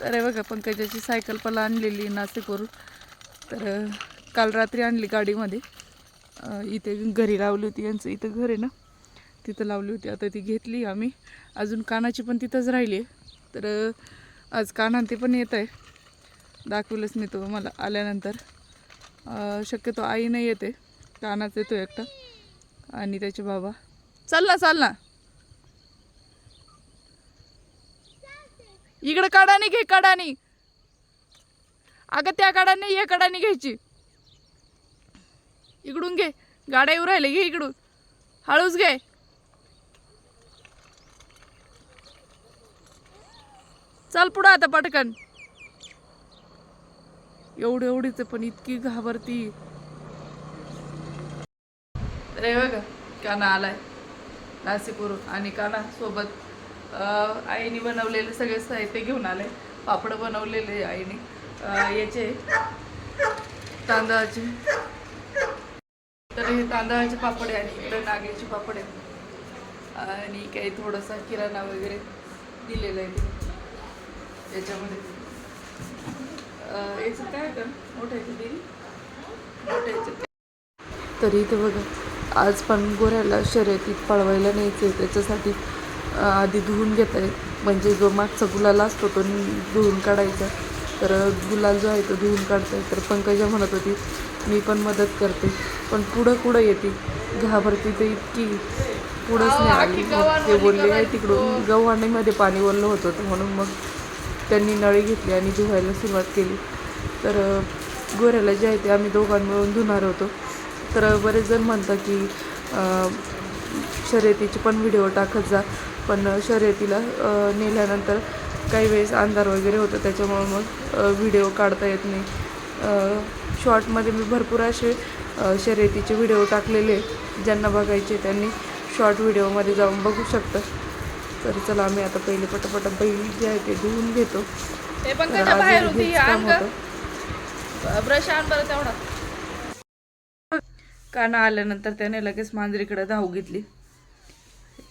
तर हे बघा पंकजाची सायकल पण आणलेली नाशिकवरून. तर काल रात्री आणली गाडीमध्ये. इथे घरी लावली होती, यांचं इथं घर आहे ना तिथं लावली होती. आता ती घेतली आम्ही. अजून कानाची पण तिथंच राहिली आहे. तर आज काना ते पण येत आहे, दाखवलंच मी तो मला आल्यानंतर. शक्यतो आई नाही येते, कानाच येतो एकटा आणि त्याचे बाबा. चाल ना इकडं काढाने घे, काढाने. अगं त्या काढाने हे काढाने घ्यायची. इकडून घे, गाड्या येऊ राहिले, घे इकडून, हळूच घे. चल पुढं आता पटकन. एवढीच पण इतकी घाबरती. रे बघा काना आलाय नाशिकवरून आणि काना सोबत आईने बनवलेले सगळे साहित्य घेऊन आले. पापड बनवलेले आईने, याचे तांदळाचे. तर हे तांदळाचे पापड आहे आणि इकडे नागेचे पापड आहे आणि काही थोडासा किराणा वगैरे दिलेला आहे याच्यामध्ये. याचं काय कर मोठ्याचं दिली मोठ्याचं. तरी इथे बघा आज पण गोऱ्याला शर्यतीत पळवायला न्यायचं आहे. त्याच्यासाठी आधी धुवून घेत आहे, म्हणजे जो मागचा गुलाल असतो तो धुवून काढायचा. तर गुलाल जो आहे तो धुवून काढताय. तर पंकजा म्हणत होती मी पण मदत करते, पण पुढं येते, घाबरती तर इतकी पुढंच नाही आली. मग ते बोलले आहे तिकडून गव्हाणीमध्ये पाणी ओरलं होतं म्हणून मग त्यांनी नळी घेतली आणि धुवायला सुरुवात केली. तर गोऱ्याला जे आहे ते आम्ही दोघां मिळून धुणार होतो. तर बरेच जण म्हणतात की शर्यतीचे पण व्हिडिओ टाकत जा, पण शर्यतीला नेल्यानंतर काही वेळेस अंधार वगैरे होतं, त्याच्यामुळं मग व्हिडिओ काढता येत नाही. शॉर्टमध्ये मी भरपूर असे शर्यतीचे व्हिडिओ टाकलेले, ज्यांना बघायचे त्यांनी शॉर्ट व्हिडिओमध्ये जाऊन बघू शकतं. तर चला आम्ही आता पहिले पटापट बैल जे आहे ते धुवून घेतो. ब्रश आण बरं तेवढा. काना आल्यानंतर त्याने लगेच मांजरीकडे धाव घेतली.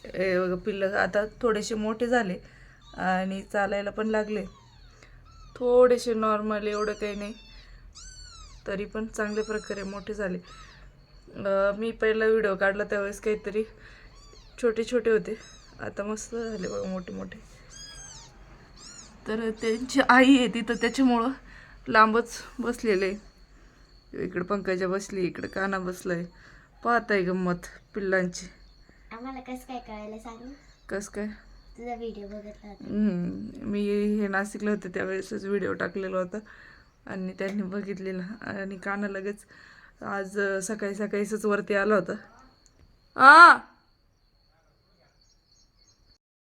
बघा पिल्लं आता थोडेसे मोठे झाले आणि चालायला पण लागले, थोडेसे नॉर्मल, एवढं काही नाही, तरी पण चांगल्या प्रकारे मोठे झाले. मी पहिला व्हिडिओ काढला त्यावेळेस काहीतरी छोटे होते, आता मस्त झाले बघा मोठे. तर त्यांची आई आहे तिथं, त्याच्यामुळं लांबच बसलेले. इकडे पंकजा बसली, इकडे काना बसलाय, पाहत आहे गंमत पिल्लांची. आम्हाला कसं काय कळायला सांग. कसं काय? तुझा व्हिडिओ बघितला होता. मी हे नाशिकला होते त्यावेळेसच व्हिडिओ टाकलेला होता आणि त्यांनी बघितलेला. आणि काना लगेच आज सकाळीच वरती आला होता.